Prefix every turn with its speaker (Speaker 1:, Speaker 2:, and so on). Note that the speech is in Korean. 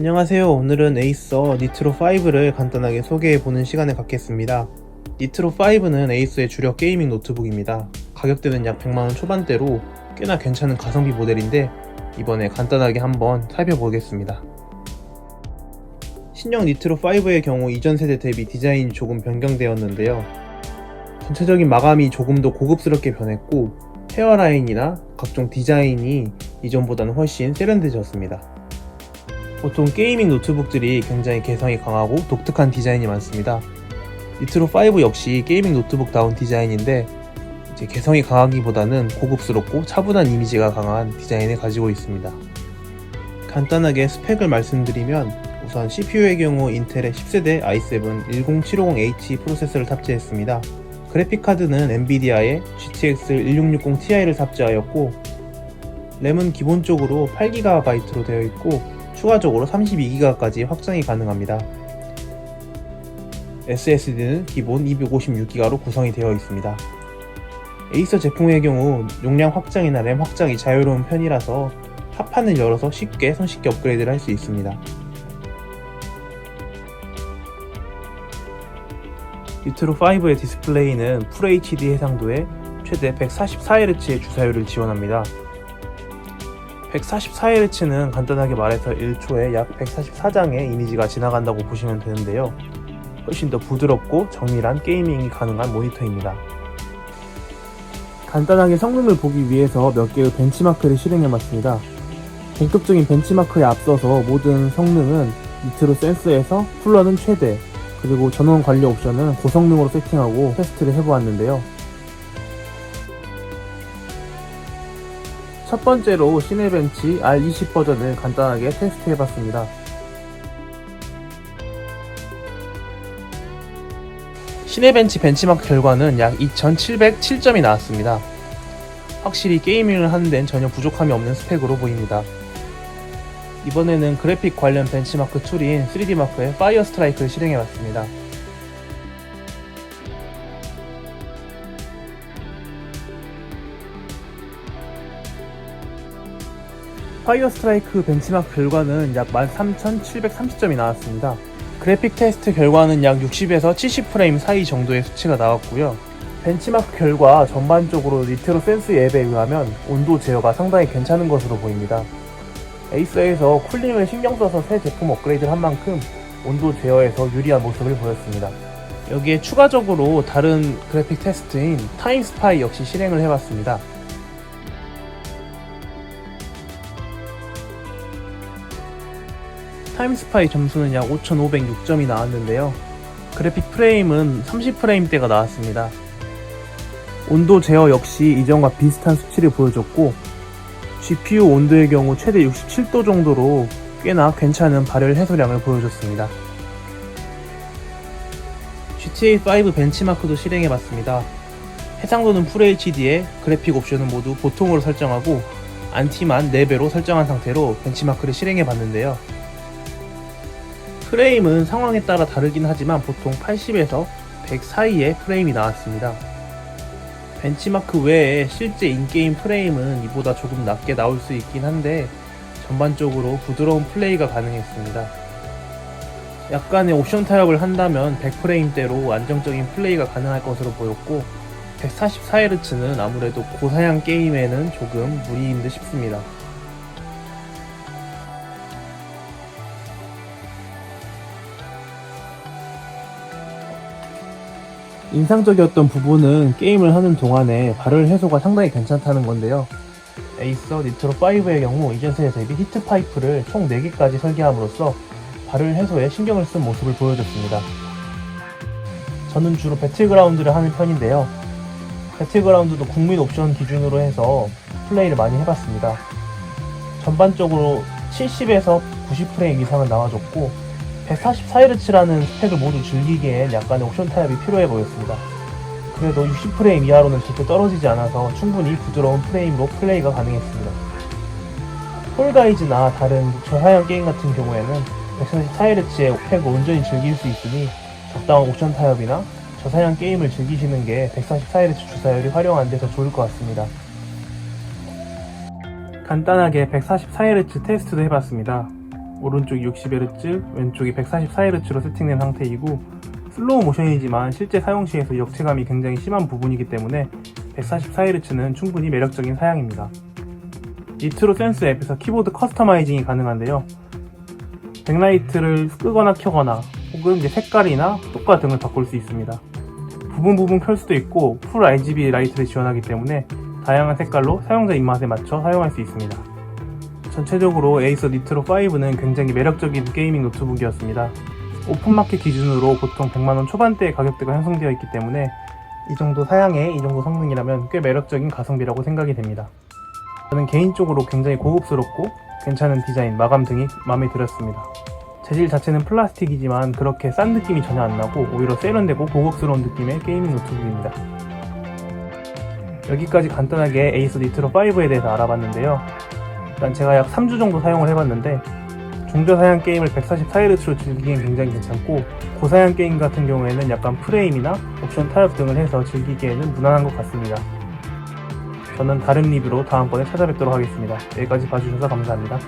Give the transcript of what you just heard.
Speaker 1: 안녕하세요. 오늘은 에이서 니트로5를 간단하게 소개해보는 시간을 갖겠습니다. 니트로5는 에이서의 주력 게이밍 노트북입니다. 가격대는 약 100만원 초반대로 꽤나 괜찮은 가성비 모델인데 이번에 간단하게 한번 살펴보겠습니다. 신형 니트로5의 경우 이전 세대 대비 디자인이 조금 변경되었는데요. 전체적인 마감이 조금 더 고급스럽게 변했고 헤어라인이나 각종 디자인이 이전보다는 훨씬 세련되졌습니다. 보통 게이밍 노트북들이 굉장히 개성이 강하고 독특한 디자인이 많습니다. 니트로5 역시 게이밍 노트북다운 디자인인데 이제 개성이 강하기보다는 고급스럽고 차분한 이미지가 강한 디자인을 가지고 있습니다. 간단하게 스펙을 말씀드리면 우선 CPU의 경우 인텔의 10세대 i7 10750H 프로세서를 탑재했습니다. 그래픽카드는 엔비디아의 GTX 1660ti를 탑재하였고 램은 기본적으로 8GB로 되어 있고 추가적으로 32GB까지 확장이 가능합니다. SSD는 기본 256GB로 구성이 되어 있습니다. 에이서 제품의 경우 용량 확장이나 램 확장이 자유로운 편이라서 합판을 열어서 쉽게 손쉽게 업그레이드를 할 수 있습니다. 니트로5의 디스플레이는 FHD 해상도에 최대 144Hz의 주사율을 지원합니다. 144Hz는 간단하게 말해서 1초에 약 144장의 이미지가 지나간다고 보시면 되는데요. 훨씬 더 부드럽고 정밀한 게이밍이 가능한 모니터입니다. 간단하게 성능을 보기 위해서 몇 개의 벤치마크를 실행해봤습니다. 본격적인 벤치마크에 앞서서 모든 성능은 니트로 센서에서 쿨러는 최대, 그리고 전원 관리 옵션은 고성능으로 세팅하고 테스트를 해보았는데요. 첫 번째로 시네벤치 R20 버전을 간단하게 테스트해봤습니다. 시네벤치 벤치마크 결과는 약 2707점이 나왔습니다. 확실히 게이밍을 하는 데는 전혀 부족함이 없는 스펙으로 보입니다. 이번에는 그래픽 관련 벤치마크 툴인 3D마크의 파이어 스트라이크를 실행해봤습니다. 파이어 스트라이크 벤치마크 결과는 약 13,730점이 나왔습니다. 그래픽 테스트 결과는 약 60에서 70프레임 사이 정도의 수치가 나왔고요. 벤치마크 결과 전반적으로 니트로 센스 앱에 의하면 온도 제어가 상당히 괜찮은 것으로 보입니다. 에이서에서 쿨링을 신경써서 새 제품 업그레이드를 한 만큼 온도 제어에서 유리한 모습을 보였습니다. 여기에 추가적으로 다른 그래픽 테스트인 타임스파이 역시 실행을 해봤습니다. 타임스파이 점수는 약 5506점이 나왔는데요. 그래픽 프레임은 30프레임대가 나왔습니다. 온도 제어 역시 이전과 비슷한 수치를 보여줬고 GPU 온도의 경우 최대 67도 정도로 꽤나 괜찮은 발열 해소량을 보여줬습니다. GTA5 벤치마크도 실행해봤습니다. 해상도는 FHD에 그래픽 옵션은 모두 보통으로 설정하고 안티만 4배로 설정한 상태로 벤치마크를 실행해봤는데요. 프레임은 상황에 따라 다르긴 하지만 보통 80에서 100 사이의 프레임이 나왔습니다. 벤치마크 외에 실제 인게임 프레임은 이보다 조금 낮게 나올 수 있긴 한데 전반적으로 부드러운 플레이가 가능했습니다. 약간의 옵션 타협을 한다면 100프레임대로 안정적인 플레이가 가능할 것으로 보였고 144Hz는 아무래도 고사양 게임에는 조금 무리인 듯 싶습니다. 인상적이었던 부분은 게임을 하는 동안에 발열 해소가 상당히 괜찮다는 건데요. 에이서 니트로5의 경우 이전 세대 대비 히트 파이프를 총 4개까지 설계함으로써 발열 해소에 신경을 쓴 모습을 보여줬습니다. 저는 주로 배틀그라운드를 하는 편인데요. 배틀그라운드도 국민 옵션 기준으로 해서 플레이를 많이 해봤습니다. 전반적으로 70에서 90프레임 이상은 나와줬고 144Hz라는 스펙을 모두 즐기기엔 약간의 옵션 타협이 필요해 보였습니다. 그래도 60프레임 이하로는 절대 떨어지지 않아서 충분히 부드러운 프레임으로 플레이가 가능했습니다. 폴가이즈나 다른 저사양 게임 같은 경우에는 144Hz의 스펙을 온전히 즐길 수 있으니 적당한 옵션 타협이나 저사양 게임을 즐기시는 게 144Hz 주사율이 활용한 데 더 좋을 것 같습니다. 간단하게 144Hz 테스트도 해봤습니다. 오른쪽이 60Hz, 왼쪽이 144Hz로 세팅된 상태이고 슬로우 모션이지만 실제 사용 시에서 역체감이 굉장히 심한 부분이기 때문에 144Hz는 충분히 매력적인 사양입니다. 니트로 센스 앱에서 키보드 커스터마이징이 가능한데요. 백라이트를 끄거나 켜거나 혹은 색깔이나 효과 등을 바꿀 수 있습니다. 부분 켤 수도 있고 풀 RGB 라이트를 지원하기 때문에 다양한 색깔로 사용자 입맛에 맞춰 사용할 수 있습니다. 전체적으로 에이서 니트로 5는 굉장히 매력적인 게이밍 노트북이었습니다. 오픈마켓 기준으로 보통 100만원 초반대의 가격대가 형성되어 있기 때문에 이 정도 사양에 이 정도 성능이라면 꽤 매력적인 가성비라고 생각이 됩니다. 저는 개인적으로 굉장히 고급스럽고 괜찮은 디자인, 마감 등이 마음에 들었습니다. 재질 자체는 플라스틱이지만 그렇게 싼 느낌이 전혀 안 나고 오히려 세련되고 고급스러운 느낌의 게이밍 노트북입니다. 여기까지 간단하게 에이서 니트로 5에 대해서 알아봤는데요. 일단 제가 약 3주 정도 사용을 해봤는데 중저사양 게임을 144Hz로 즐기기엔 굉장히 괜찮고 고사양 게임 같은 경우에는 약간 프레임이나 옵션 타협 등을 해서 즐기기에는 무난한 것 같습니다. 저는 다른 리뷰로 다음번에 찾아뵙도록 하겠습니다. 여기까지 봐주셔서 감사합니다.